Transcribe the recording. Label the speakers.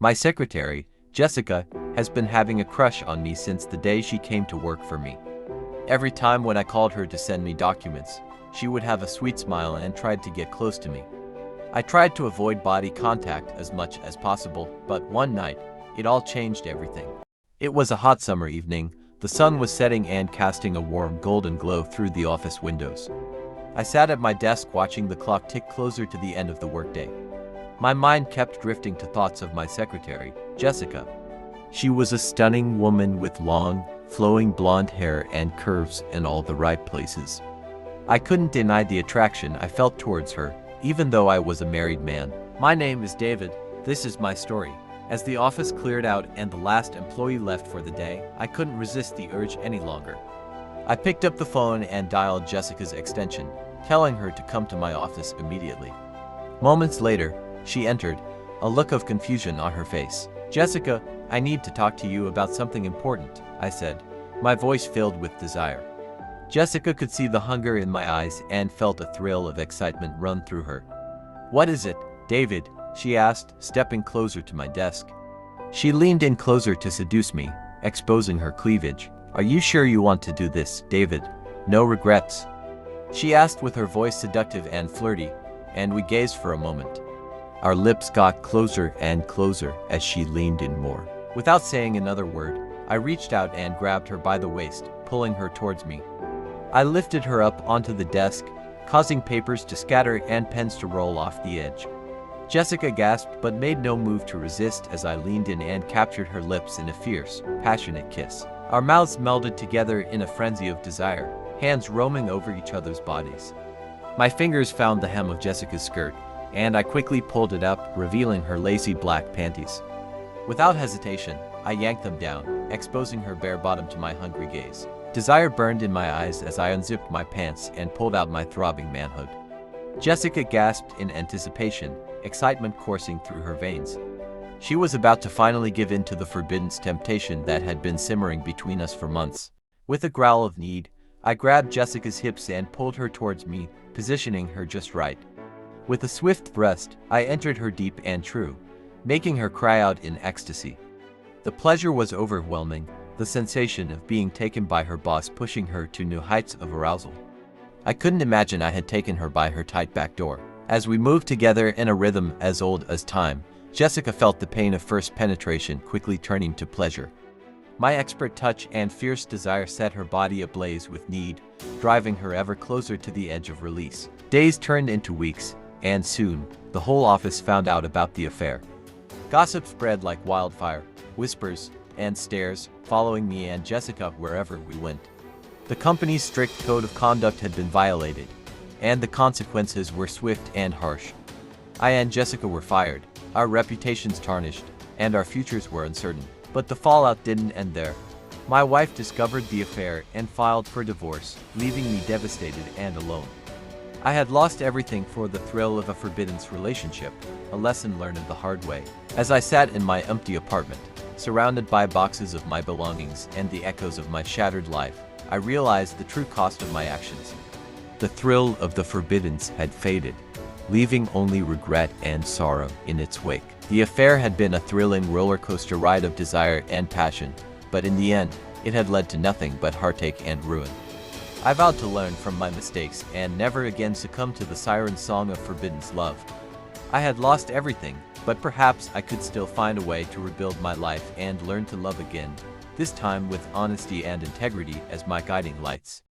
Speaker 1: My secretary, Jessica, has been having a crush on me since the day she came to work for me. Every time when I called her to send me documents, she would have a sweet smile and tried to get close to me. I tried to avoid body contact as much as possible, but one night, it all changed everything. It was a hot summer evening. The sun was setting and casting a warm golden glow through the office windows. I sat at my desk watching the clock tick closer to the end of the workday. My mind kept drifting to thoughts of my secretary, Jessica. She was a stunning woman with long, flowing blonde hair and curves in all the right places. I couldn't deny the attraction I felt towards her, even though I was a married man. My name is David. This is my story. As the office cleared out and the last employee left for the day, I couldn't resist the urge any longer. I picked up the phone and dialed Jessica's extension, telling her to come to my office immediately. Moments later, she entered, a look of confusion on her face. "Jessica, I need to talk to you about something important," I said, my voice filled with desire. Jessica could see the hunger in my eyes and felt a thrill of excitement run through her. "What is it, David?" she asked, stepping closer to my desk. She leaned in closer to seduce me, exposing her cleavage. "Are you sure you want to do this, David? No regrets?" She asked with her voice seductive and flirty, and we gazed for a moment. Our lips got closer and closer as she leaned in more. Without saying another word, I reached out and grabbed her by the waist, pulling her towards me. I lifted her up onto the desk, causing papers to scatter and pens to roll off the edge. Jessica gasped but made no move to resist as I leaned in and captured her lips in a fierce, passionate kiss. Our mouths melded together in a frenzy of desire, hands roaming over each other's bodies. My fingers found the hem of Jessica's skirt, and I quickly pulled it up, revealing her lacy black panties. Without hesitation, I yanked them down, exposing her bare bottom to my hungry gaze. Desire burned in my eyes as I unzipped my pants and pulled out my throbbing manhood. Jessica gasped in anticipation, excitement coursing through her veins. She was about to finally give in to the forbidden temptation that had been simmering between us for months. With a growl of need, I grabbed Jessica's hips and pulled her towards me, positioning her just right. With a swift thrust, I entered her deep and true, making her cry out in ecstasy. The pleasure was overwhelming, the sensation of being taken by her boss pushing her to new heights of arousal. I couldn't imagine I had taken her by her tight back door. As we moved together in a rhythm as old as time, Jessica felt the pain of first penetration quickly turning to pleasure. My expert touch and fierce desire set her body ablaze with need, driving her ever closer to the edge of release. Days turned into weeks, and soon, the whole office found out about the affair. Gossip spread like wildfire, whispers and stares following me and Jessica wherever we went. The company's strict code of conduct had been violated, and the consequences were swift and harsh. I and Jessica were fired, our reputations tarnished, and our futures were uncertain. But the fallout didn't end there. My wife discovered the affair and filed for divorce, leaving me devastated and alone. I had lost everything for the thrill of a forbidden relationship, a lesson learned the hard way. As I sat in my empty apartment, surrounded by boxes of my belongings and the echoes of my shattered life, I realized the true cost of my actions. The thrill of the forbiddens had faded, leaving only regret and sorrow in its wake. The affair had been a thrilling roller coaster ride of desire and passion, but in the end, it had led to nothing but heartache and ruin. I vowed to learn from my mistakes and never again succumb to the siren song of forbidden love. I had lost everything, but perhaps I could still find a way to rebuild my life and learn to love again, this time with honesty and integrity as my guiding lights.